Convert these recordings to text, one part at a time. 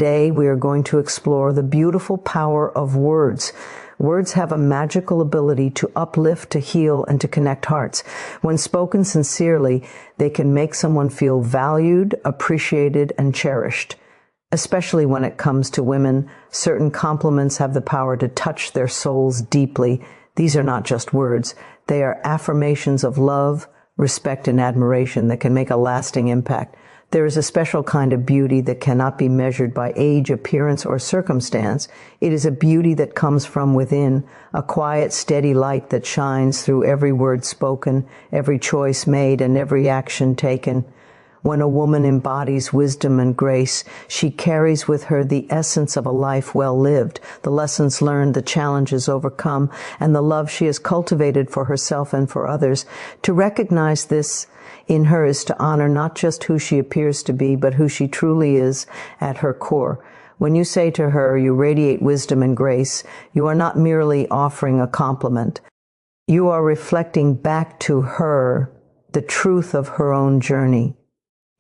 Today, we are going to explore the beautiful power of words. Words have a magical ability to uplift, to heal, and to connect hearts. When spoken sincerely, they can make someone feel valued, appreciated, and cherished. Especially when it comes to women, certain compliments have the power to touch their souls deeply. These are not just words. They are affirmations of love, respect, and admiration that can make a lasting impact. There is a special kind of beauty that cannot be measured by age, appearance, or circumstance. It is a beauty that comes from within, a quiet, steady light that shines through every word spoken, every choice made, and every action taken. When a woman embodies wisdom and grace, she carries with her the essence of a life well lived, the lessons learned, the challenges overcome, and the love she has cultivated for herself and for others. To recognize this in her is to honor not just who she appears to be, but who she truly is at her core. When you say to her, "You radiate wisdom and grace," you are not merely offering a compliment. You are reflecting back to her the truth of her own journey.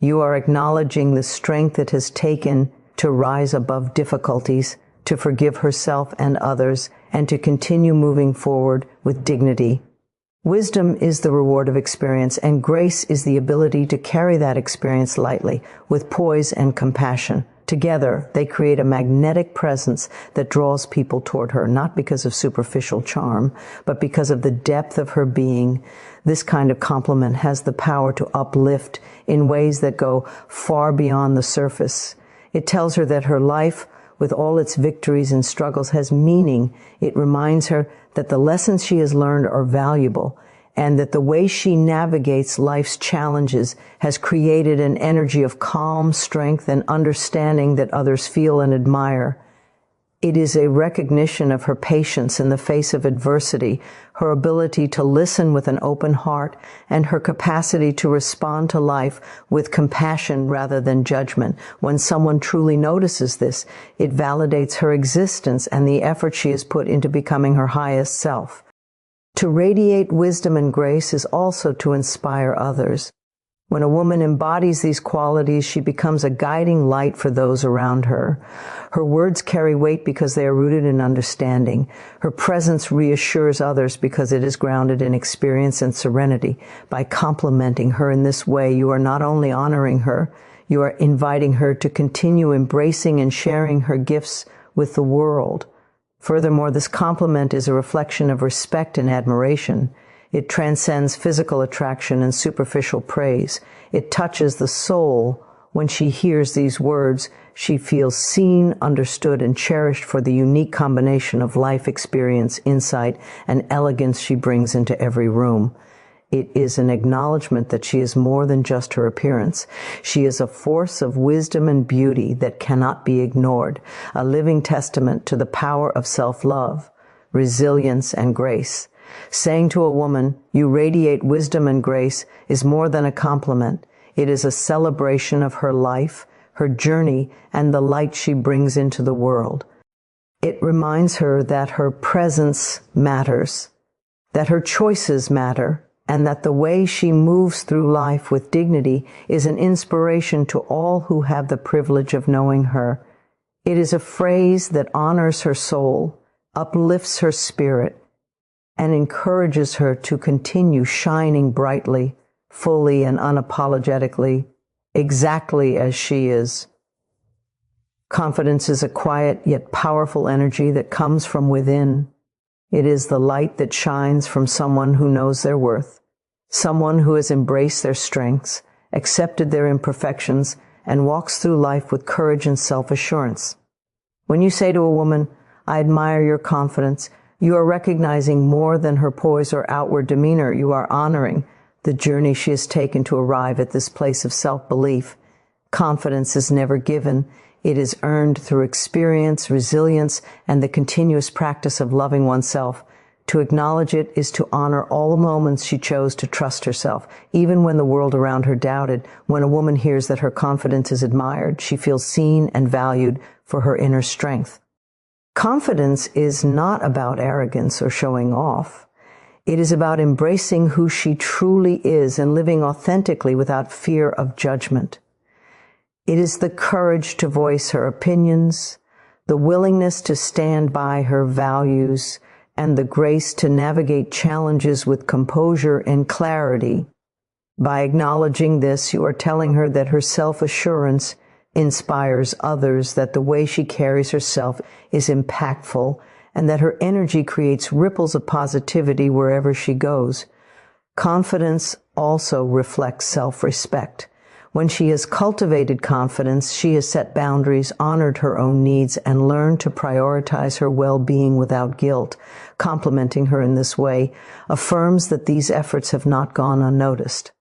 You are acknowledging the strength it has taken to rise above difficulties, to forgive herself and others, and to continue moving forward with dignity. Wisdom is the reward of experience, and grace is the ability to carry that experience lightly, with poise and compassion. Together, they create a magnetic presence that draws people toward her, not because of superficial charm, but because of the depth of her being. This kind of compliment has the power to uplift in ways that go far beyond the surface. It tells her that her life, with all its victories and struggles, has meaning. It reminds her that the lessons she has learned are valuable, and that the way she navigates life's challenges has created an energy of calm, strength, and understanding that others feel and admire. It is a recognition of her patience in the face of adversity, her ability to listen with an open heart, and her capacity to respond to life with compassion rather than judgment. When someone truly notices this, it validates her existence and the effort she has put into becoming her highest self. To radiate wisdom and grace is also to inspire others. When a woman embodies these qualities, she becomes a guiding light for those around her. Her words carry weight because they are rooted in understanding. Her presence reassures others because it is grounded in experience and serenity. By complimenting her in this way, you are not only honoring her, you are inviting her to continue embracing and sharing her gifts with the world. Furthermore, this compliment is a reflection of respect and admiration. It transcends physical attraction and superficial praise. It touches the soul. When she hears these words, she feels seen, understood, and cherished for the unique combination of life experience, insight, and elegance she brings into every room. It is an acknowledgement that she is more than just her appearance. She is a force of wisdom and beauty that cannot be ignored, a living testament to the power of self-love, resilience, and grace. Saying to a woman, "You radiate wisdom and grace," is more than a compliment. It is a celebration of her life, her journey, and the light she brings into the world. It reminds her that her presence matters, that her choices matter, and that the way she moves through life with dignity is an inspiration to all who have the privilege of knowing her. It is a phrase that honors her soul, uplifts her spirit, and encourages her to continue shining brightly, fully, and unapologetically, exactly as she is. Confidence is a quiet yet powerful energy that comes from within. It is the light that shines from someone who knows their worth, someone who has embraced their strengths, accepted their imperfections, and walks through life with courage and self-assurance. When you say to a woman, "I admire your confidence," you are recognizing more than her poise or outward demeanor. You are honoring the journey she has taken to arrive at this place of self-belief. Confidence is never given. It is earned through experience, resilience, and the continuous practice of loving oneself. To acknowledge it is to honor all the moments she chose to trust herself, even when the world around her doubted. When a woman hears that her confidence is admired, she feels seen and valued for her inner strength. Confidence is not about arrogance or showing off. It is about embracing who she truly is and living authentically without fear of judgment. It is the courage to voice her opinions, the willingness to stand by her values, and the grace to navigate challenges with composure and clarity. By acknowledging this, you are telling her that her self-assurance inspires others, that the way she carries herself is impactful, and that her energy creates ripples of positivity wherever she goes. Confidence also reflects self-respect. When she has cultivated confidence, she has set boundaries, honored her own needs, and learned to prioritize her well-being without guilt. Complimenting her in this way affirms that these efforts have not gone unnoticed.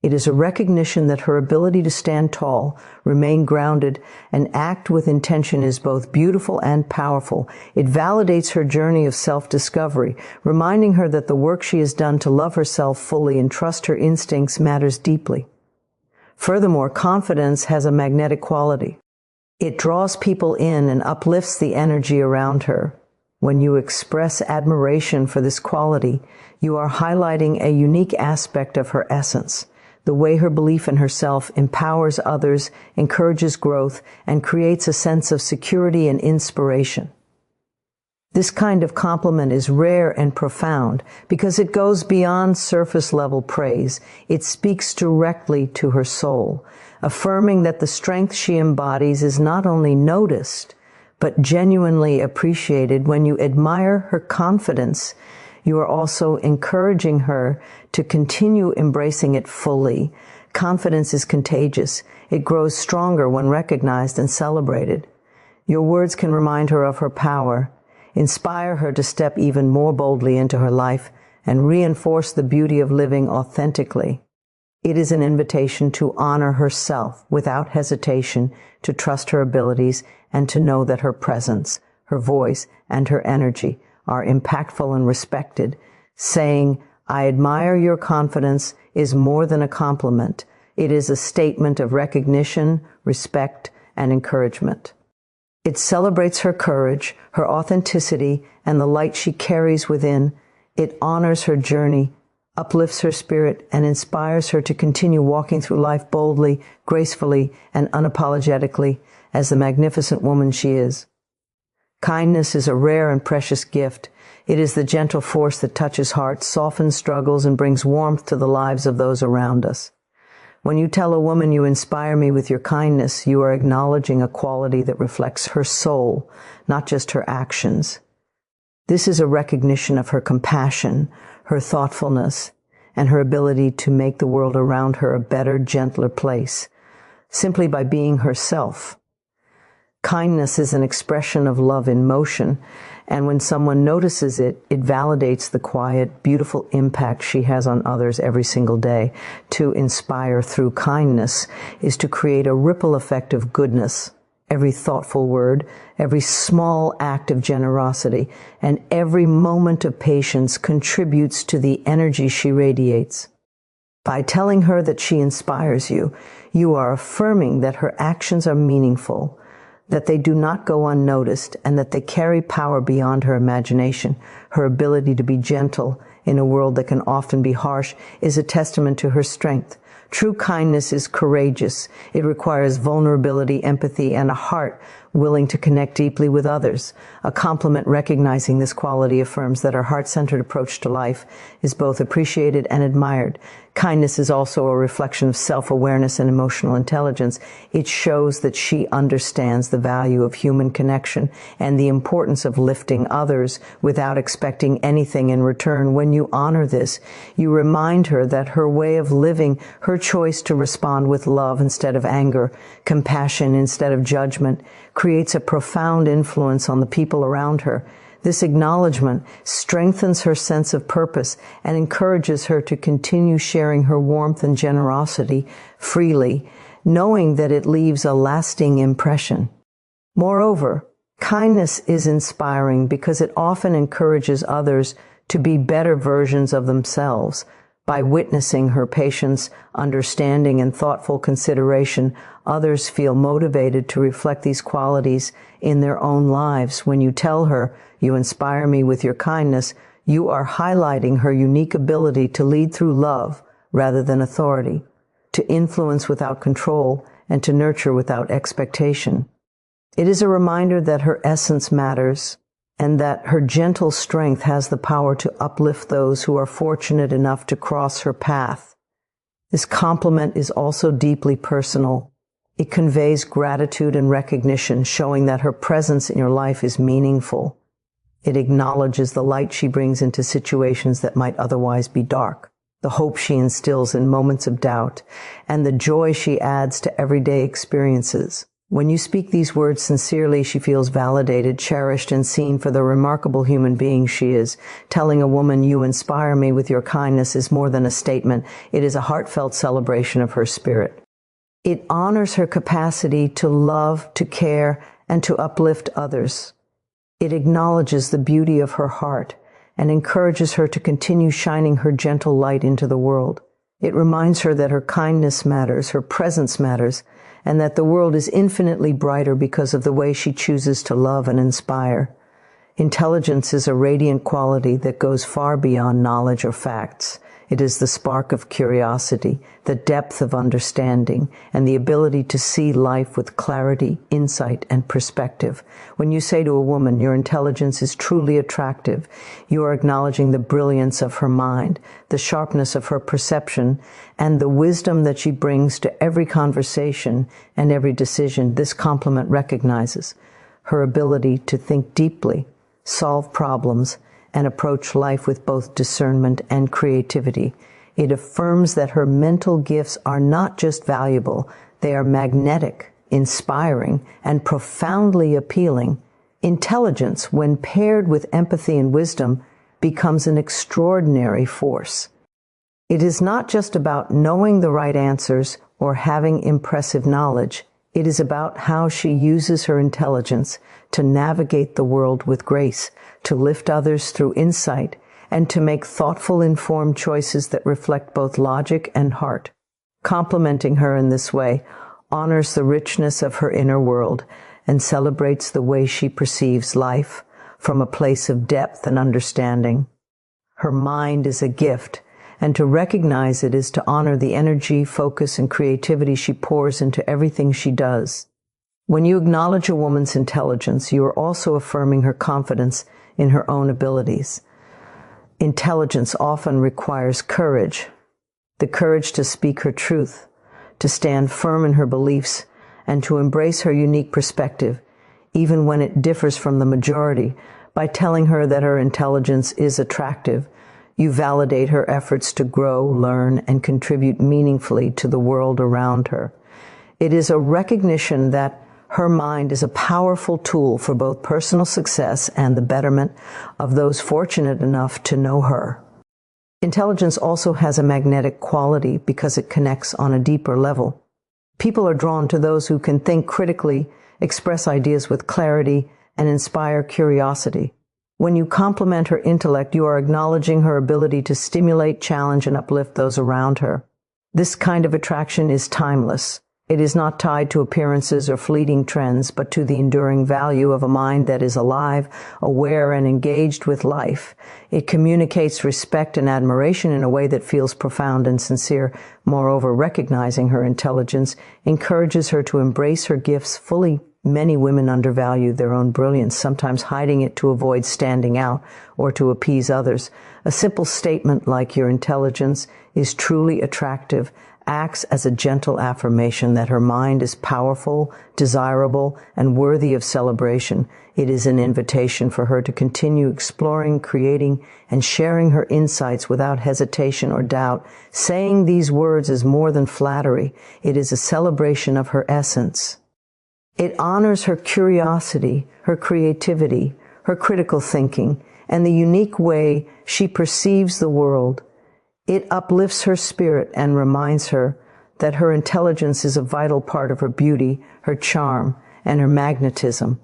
It is a recognition that her ability to stand tall, remain grounded, and act with intention is both beautiful and powerful. It validates her journey of self-discovery, reminding her that the work she has done to love herself fully and trust her instincts matters deeply. Furthermore, confidence has a magnetic quality. It draws people in and uplifts the energy around her. When you express admiration for this quality, you are highlighting a unique aspect of her essence. The way her belief in herself empowers others, encourages growth, and creates a sense of security and inspiration. This kind of compliment is rare and profound because it goes beyond surface-level praise. It speaks directly to her soul, affirming that the strength she embodies is not only noticed, but genuinely appreciated. When you admire her confidence, you are also encouraging her to continue embracing it fully. Confidence is contagious. It grows stronger when recognized and celebrated. Your words can remind her of her power, inspire her to step even more boldly into her life, and reinforce the beauty of living authentically. It is an invitation to honor herself without hesitation, to trust her abilities, and to know that her presence, her voice, and her energy are impactful and respected. Saying, "I admire your confidence," is more than a compliment. It is a statement of recognition, respect, and encouragement. It celebrates her courage, her authenticity, and the light she carries within. It honors her journey, uplifts her spirit, and inspires her to continue walking through life boldly, gracefully, and unapologetically as the magnificent woman she is. Kindness is a rare and precious gift. It is the gentle force that touches hearts, softens struggles, and brings warmth to the lives of those around us. When you tell a woman, "You inspire me with your kindness," you are acknowledging a quality that reflects her soul, not just her actions. This is a recognition of her compassion, her thoughtfulness, and her ability to make the world around her a better, gentler place, simply by being herself. Kindness is an expression of love in motion, and when someone notices it, it validates the quiet, beautiful impact she has on others every single day. To inspire through kindness is to create a ripple effect of goodness. Every thoughtful word, every small act of generosity, and every moment of patience contributes to the energy she radiates. By telling her that she inspires you, you are affirming that her actions are meaningful, that they do not go unnoticed, and that they carry power beyond her imagination. Her ability to be gentle in a world that can often be harsh is a testament to her strength. True kindness is courageous. It requires vulnerability, empathy, and a heart willing to connect deeply with others. A compliment recognizing this quality affirms that her heart-centered approach to life is both appreciated and admired. Kindness is also a reflection of self-awareness and emotional intelligence. It shows that she understands the value of human connection and the importance of lifting others without expecting anything in return. When you honor this, you remind her that her way of living, her choice to respond with love instead of anger, compassion instead of judgment, creates a profound influence on the people around her. This acknowledgement strengthens her sense of purpose and encourages her to continue sharing her warmth and generosity freely, knowing that it leaves a lasting impression. Moreover, kindness is inspiring because it often encourages others to be better versions of themselves. By witnessing her patience, understanding, and thoughtful consideration, others feel motivated to reflect these qualities in their own lives. When you tell her, "You inspire me with your kindness," you are highlighting her unique ability to lead through love rather than authority, to influence without control, and to nurture without expectation. It is a reminder that her essence matters and that her gentle strength has the power to uplift those who are fortunate enough to cross her path. This compliment is also deeply personal. It conveys gratitude and recognition, showing that her presence in your life is meaningful. It acknowledges the light she brings into situations that might otherwise be dark, the hope she instills in moments of doubt, and the joy she adds to everyday experiences. When you speak these words sincerely, she feels validated, cherished, and seen for the remarkable human being she is. Telling a woman, "You inspire me with your kindness," is more than a statement. It is a heartfelt celebration of her spirit. It honors her capacity to love, to care, and to uplift others. It acknowledges the beauty of her heart and encourages her to continue shining her gentle light into the world. It reminds her that her kindness matters, her presence matters, and that the world is infinitely brighter because of the way she chooses to love and inspire. Intelligence is a radiant quality that goes far beyond knowledge or facts. It is the spark of curiosity, the depth of understanding, and the ability to see life with clarity, insight, and perspective. When you say to a woman, "Your intelligence is truly attractive," you are acknowledging the brilliance of her mind, the sharpness of her perception, and the wisdom that she brings to every conversation and every decision. This compliment recognizes her ability to think deeply, solve problems, and approach life with both discernment and creativity. It affirms that her mental gifts are not just valuable, they are magnetic, inspiring, and profoundly appealing. Intelligence, when paired with empathy and wisdom, becomes an extraordinary force. It is not just about knowing the right answers or having impressive knowledge. It is about how she uses her intelligence to navigate the world with grace, to lift others through insight, and to make thoughtful, informed choices that reflect both logic and heart. Complimenting her in this way honors the richness of her inner world and celebrates the way she perceives life from a place of depth and understanding. Her mind is a gift, and to recognize it is to honor the energy, focus, and creativity she pours into everything she does. When you acknowledge a woman's intelligence, you are also affirming her confidence in her own abilities. Intelligence often requires courage, the courage to speak her truth, to stand firm in her beliefs, and to embrace her unique perspective, even when it differs from the majority. By telling her that her intelligence is attractive, you validate her efforts to grow, learn, and contribute meaningfully to the world around her. It is a recognition that her mind is a powerful tool for both personal success and the betterment of those fortunate enough to know her. Intelligence also has a magnetic quality because it connects on a deeper level. People are drawn to those who can think critically, express ideas with clarity, and inspire curiosity. When you compliment her intellect, you are acknowledging her ability to stimulate, challenge, and uplift those around her. This kind of attraction is timeless. It is not tied to appearances or fleeting trends, but to the enduring value of a mind that is alive, aware, and engaged with life. It communicates respect and admiration in a way that feels profound and sincere. Moreover, recognizing her intelligence encourages her to embrace her gifts fully. Many women undervalue their own brilliance, sometimes hiding it to avoid standing out or to appease others. A simple statement like "your intelligence is truly attractive" acts as a gentle affirmation that her mind is powerful, desirable, and worthy of celebration. It is an invitation for her to continue exploring, creating, and sharing her insights without hesitation or doubt. Saying these words is more than flattery. It is a celebration of her essence. It honors her curiosity, her creativity, her critical thinking, and the unique way she perceives the world. It uplifts her spirit and reminds her that her intelligence is a vital part of her beauty, her charm, and her magnetism.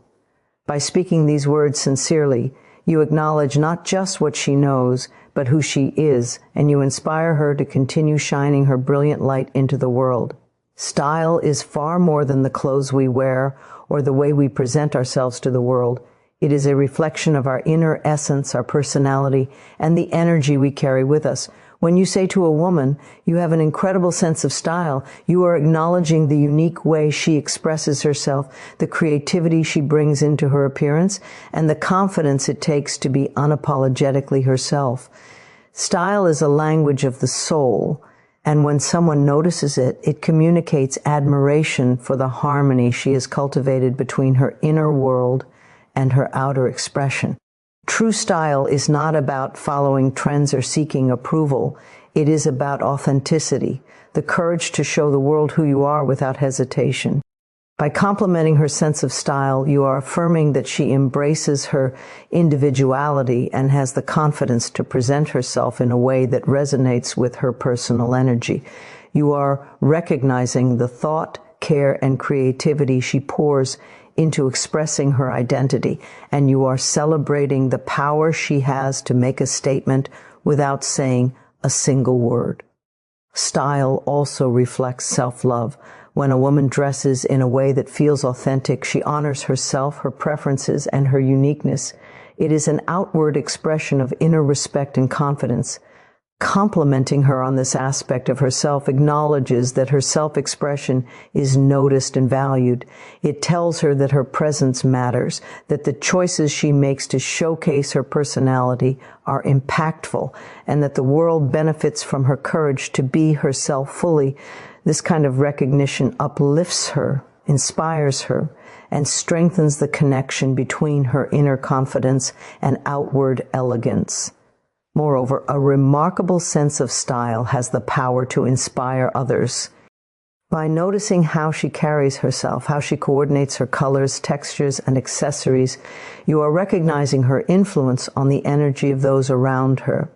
By speaking these words sincerely, you acknowledge not just what she knows, but who she is, and you inspire her to continue shining her brilliant light into the world. Style is far more than the clothes we wear or the way we present ourselves to the world. It is a reflection of our inner essence, our personality, and the energy we carry with us. When you say to a woman, "You have an incredible sense of style," you are acknowledging the unique way she expresses herself, the creativity she brings into her appearance, and the confidence it takes to be unapologetically herself. Style is a language of the soul, and when someone notices it, it communicates admiration for the harmony she has cultivated between her inner world and her outer expression. True style is not about following trends or seeking approval. It is about authenticity, the courage to show the world who you are without hesitation. By complimenting her sense of style, you are affirming that she embraces her individuality and has the confidence to present herself in a way that resonates with her personal energy. You are recognizing the thought, care, and creativity she pours into expressing her identity, and you are celebrating the power she has to make a statement without saying a single word. Style also reflects self-love. When a woman dresses in a way that feels authentic, she honors herself, her preferences, and her uniqueness. It is an outward expression of inner respect and confidence. Complimenting her on this aspect of herself acknowledges that her self-expression is noticed and valued. It tells her that her presence matters, that the choices she makes to showcase her personality are impactful, and that the world benefits from her courage to be herself fully. This kind of recognition uplifts her, inspires her, and strengthens the connection between her inner confidence and outward elegance. Moreover, a remarkable sense of style has the power to inspire others. By noticing how she carries herself, how she coordinates her colors, textures, and accessories, you are recognizing her influence on the energy of those around her.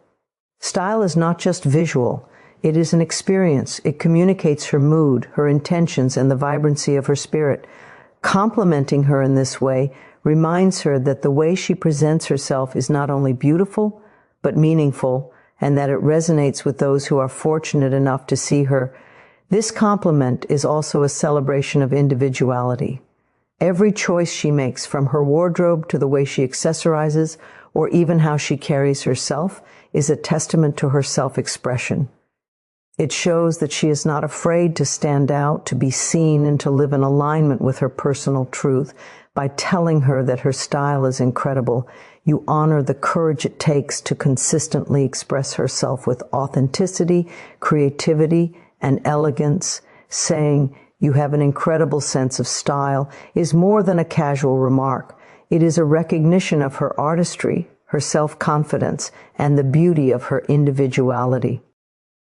Style is not just visual. It is an experience. It communicates her mood, her intentions, and the vibrancy of her spirit. Complimenting her in this way reminds her that the way she presents herself is not only beautiful, but meaningful, and that it resonates with those who are fortunate enough to see her. This compliment is also a celebration of individuality. Every choice she makes, from her wardrobe to the way she accessorizes, or even how she carries herself, is a testament to her self-expression. It shows that she is not afraid to stand out, to be seen, and to live in alignment with her personal truth. By telling her that her style is incredible, you honor the courage it takes to consistently express herself with authenticity, creativity, and elegance. Saying, "You have an incredible sense of style," is more than a casual remark. It is a recognition of her artistry, her self-confidence, and the beauty of her individuality.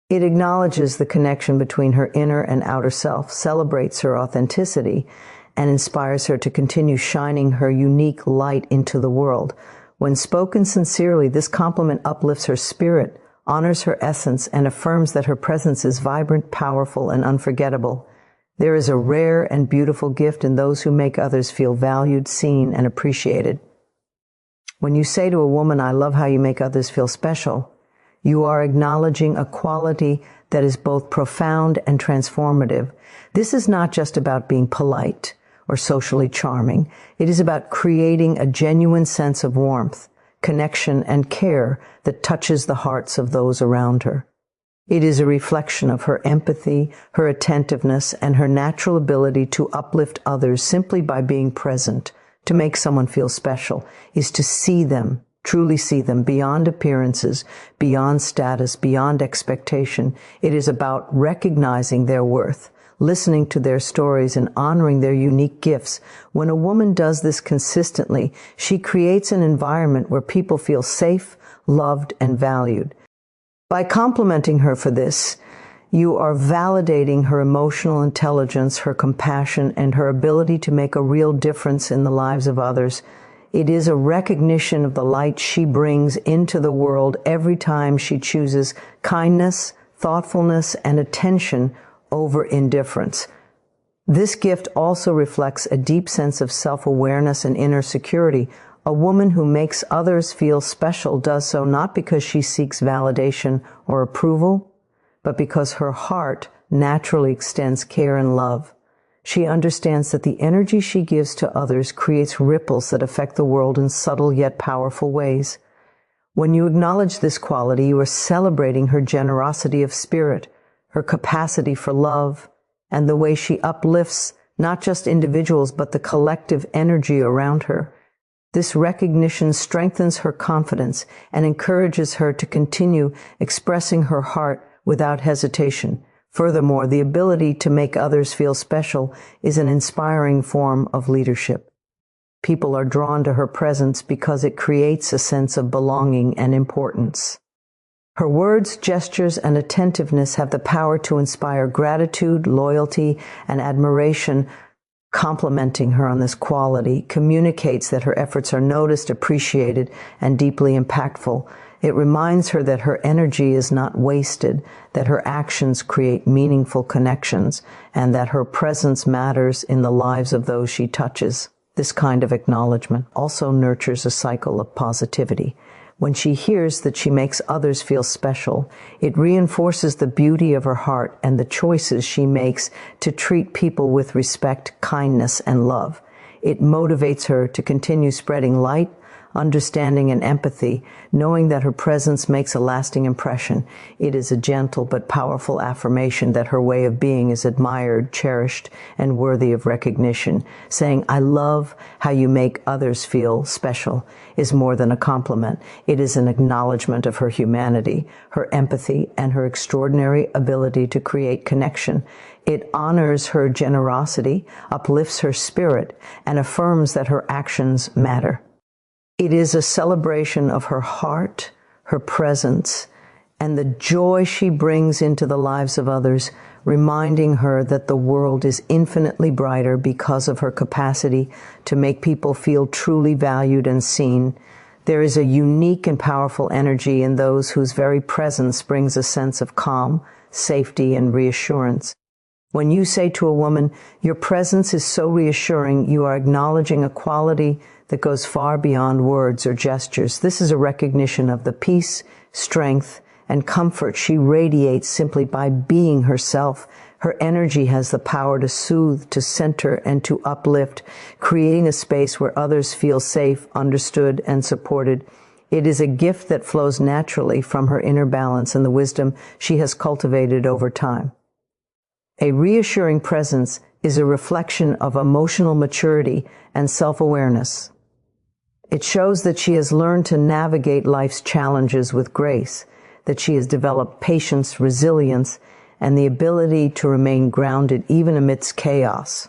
It acknowledges the connection between her inner and outer self, celebrates her authenticity, and inspires her to continue shining her unique light into the world. When spoken sincerely, this compliment uplifts her spirit, honors her essence, and affirms that her presence is vibrant, powerful, and unforgettable. There is a rare and beautiful gift in those who make others feel valued, seen, and appreciated. When you say to a woman, "I love how you make others feel special," you are acknowledging a quality that is both profound and transformative. This is not just about being polite or socially charming. It is about creating a genuine sense of warmth, connection, and care that touches the hearts of those around her. It is a reflection of her empathy, her attentiveness, and her natural ability to uplift others simply by being present. To make someone feel special is to see them, truly see them, beyond appearances, beyond status, beyond expectation. It is about recognizing their worth, listening to their stories, and honoring their unique gifts. When a woman does this consistently, she creates an environment where people feel safe, loved, and valued. By complimenting her for this, you are validating her emotional intelligence, her compassion, and her ability to make a real difference in the lives of others. It is a recognition of the light she brings into the world every time she chooses kindness, thoughtfulness, and attention over indifference. This gift also reflects a deep sense of self-awareness and inner security. A woman who makes others feel special does so not because she seeks validation or approval, but because her heart naturally extends care and love. She understands that the energy she gives to others creates ripples that affect the world in subtle yet powerful ways. When you acknowledge this quality, you are celebrating her generosity of spirit, her capacity for love, and the way she uplifts not just individuals but the collective energy around her. This recognition strengthens her confidence and encourages her to continue expressing her heart without hesitation. Furthermore, the ability to make others feel special is an inspiring form of leadership. People are drawn to her presence because it creates a sense of belonging and importance. Her words, gestures, and attentiveness have the power to inspire gratitude, loyalty, and admiration. Complimenting her on this quality communicates that her efforts are noticed, appreciated, and deeply impactful. It reminds her that her energy is not wasted, that her actions create meaningful connections, and that her presence matters in the lives of those she touches. This kind of acknowledgement also nurtures a cycle of positivity. When she hears that she makes others feel special, it reinforces the beauty of her heart and the choices she makes to treat people with respect, kindness, and love. It motivates her to continue spreading light, understanding, and empathy, knowing that her presence makes a lasting impression. It is a gentle but powerful affirmation that her way of being is admired, cherished, and worthy of recognition. Saying, "I love how you make others feel special," is more than a compliment. It is an acknowledgement of her humanity, her empathy, and her extraordinary ability to create connection. It honors her generosity, uplifts her spirit, and affirms that her actions matter. It is a celebration of her heart, her presence, and the joy she brings into the lives of others, reminding her that the world is infinitely brighter because of her capacity to make people feel truly valued and seen. There is a unique and powerful energy in those whose very presence brings a sense of calm, safety, and reassurance. When you say to a woman, "Your presence is so reassuring," you are acknowledging a quality that goes far beyond words or gestures. This is a recognition of the peace, strength, and comfort she radiates simply by being herself. Her energy has the power to soothe, to center, and to uplift, creating a space where others feel safe, understood, and supported. It is a gift that flows naturally from her inner balance and the wisdom she has cultivated over time. A reassuring presence is a reflection of emotional maturity and self-awareness. It shows that she has learned to navigate life's challenges with grace, that she has developed patience, resilience, and the ability to remain grounded even amidst chaos.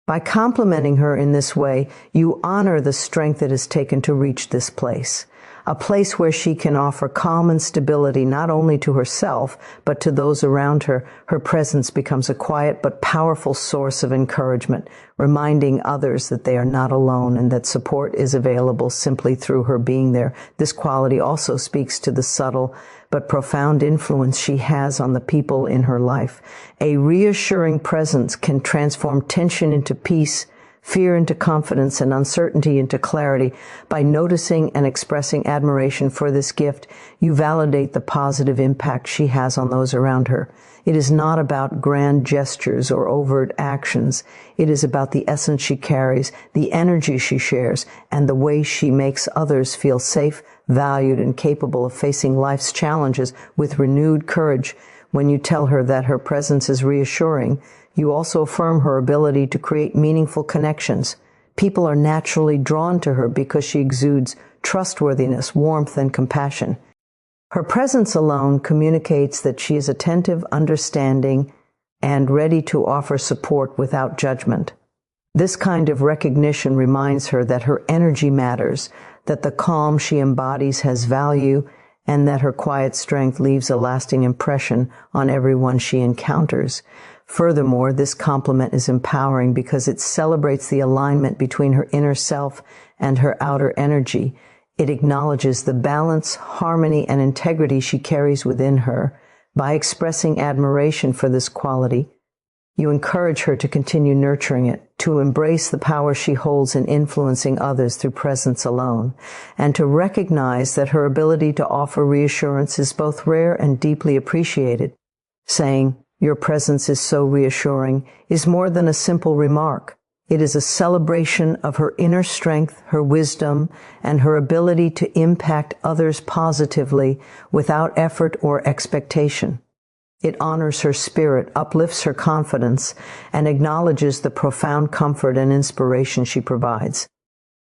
By complimenting her in this way, you honor the strength it has taken to reach this place, a place where she can offer calm and stability not only to herself, but to those around her. Her presence becomes a quiet but powerful source of encouragement, reminding others that they are not alone and that support is available simply through her being there. This quality also speaks to the subtle but profound influence she has on the people in her life. A reassuring presence can transform tension into peace, fear into confidence, and uncertainty into clarity. By noticing and expressing admiration for this gift, you validate the positive impact she has on those around her. It is not about grand gestures or overt actions. It is about the essence she carries, the energy she shares, and the way she makes others feel safe, valued, and capable of facing life's challenges with renewed courage. When you tell her that her presence is reassuring, you also affirm her ability to create meaningful connections. People are naturally drawn to her because she exudes trustworthiness, warmth, and compassion. Her presence alone communicates that she is attentive, understanding, and ready to offer support without judgment. This kind of recognition reminds her that her energy matters, that the calm she embodies has value, and that her quiet strength leaves a lasting impression on everyone she encounters. Furthermore, this compliment is empowering because it celebrates the alignment between her inner self and her outer energy. It acknowledges the balance, harmony, and integrity she carries within her. By expressing admiration for this quality, you encourage her to continue nurturing it, to embrace the power she holds in influencing others through presence alone, and to recognize that her ability to offer reassurance is both rare and deeply appreciated. Saying, "Your presence is so reassuring," is more than a simple remark. It is a celebration of her inner strength, her wisdom, and her ability to impact others positively without effort or expectation. It honors her spirit, uplifts her confidence, and acknowledges the profound comfort and inspiration she provides.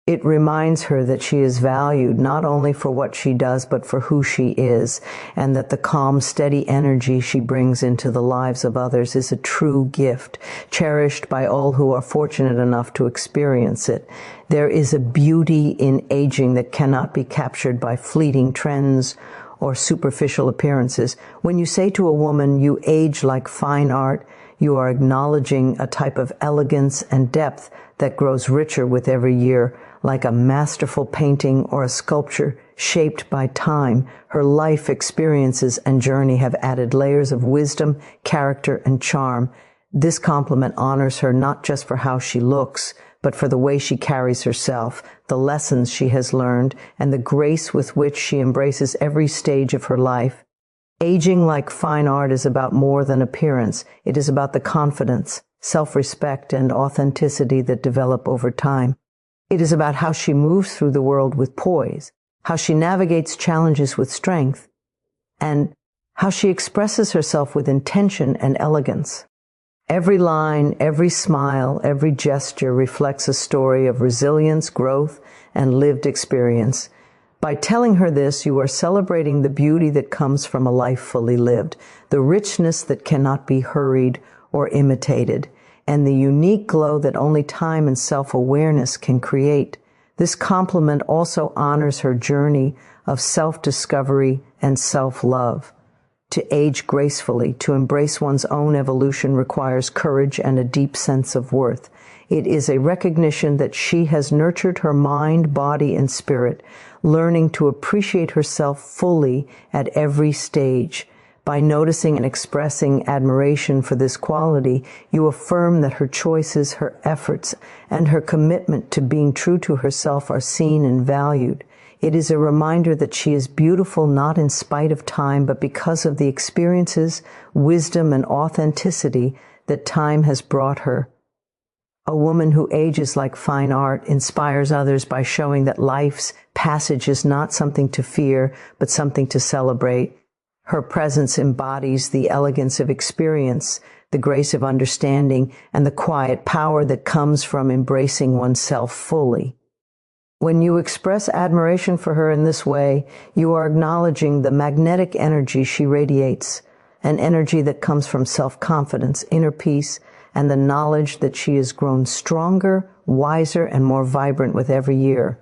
It reminds her that she is valued not only for what she does, but for who she is, and that the calm, steady energy she brings into the lives of others is a true gift, cherished by all who are fortunate enough to experience it. There is a beauty in aging that cannot be captured by fleeting trends or superficial appearances. When you say to a woman, "You age like fine art," you are acknowledging a type of elegance and depth that grows richer with every year. Like a masterful painting or a sculpture shaped by time, her life experiences and journey have added layers of wisdom, character, and charm. This compliment honors her not just for how she looks, but for the way she carries herself, the lessons she has learned, and the grace with which she embraces every stage of her life. Aging like fine art is about more than appearance. It is about the confidence, self-respect, and authenticity that develop over time. It is about how she moves through the world with poise, how she navigates challenges with strength, and how she expresses herself with intention and elegance. Every line, every smile, every gesture reflects a story of resilience, growth, and lived experience. By telling her this, you are celebrating the beauty that comes from a life fully lived, the richness that cannot be hurried or imitated, and the unique glow that only time and self-awareness can create. This compliment also honors her journey of self-discovery and self-love. To age gracefully, to embrace one's own evolution requires courage and a deep sense of worth. It is a recognition that she has nurtured her mind, body, and spirit, learning to appreciate herself fully at every stage. By noticing and expressing admiration for this quality, you affirm that her choices, her efforts, and her commitment to being true to herself are seen and valued. It is a reminder that she is beautiful not in spite of time, but because of the experiences, wisdom, and authenticity that time has brought her. A woman who ages like fine art inspires others by showing that life's passage is not something to fear, but something to celebrate. Her presence embodies the elegance of experience, the grace of understanding, and the quiet power that comes from embracing oneself fully. When you express admiration for her in this way, you are acknowledging the magnetic energy she radiates, an energy that comes from self-confidence, inner peace, and the knowledge that she has grown stronger, wiser, and more vibrant with every year.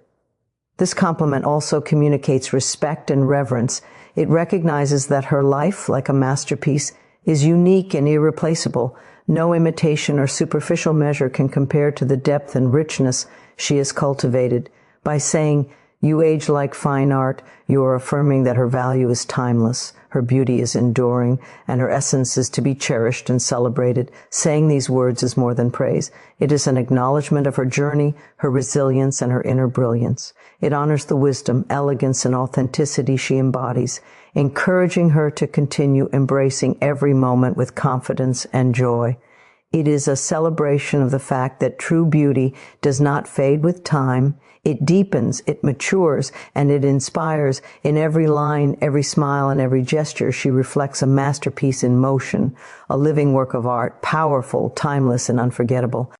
This compliment also communicates respect and reverence. It recognizes that her life, like a masterpiece, is unique and irreplaceable. No imitation or superficial measure can compare to the depth and richness she has cultivated. By saying, "You age like fine art," you are affirming that her value is timeless, her beauty is enduring, and her essence is to be cherished and celebrated. Saying these words is more than praise. It is an acknowledgement of her journey, her resilience, and her inner brilliance. It honors the wisdom, elegance, and authenticity she embodies, encouraging her to continue embracing every moment with confidence and joy. It is a celebration of the fact that true beauty does not fade with time. It deepens, it matures, and it inspires. In every line, every smile, and every gesture, she reflects a masterpiece in motion, a living work of art, powerful, timeless, and unforgettable.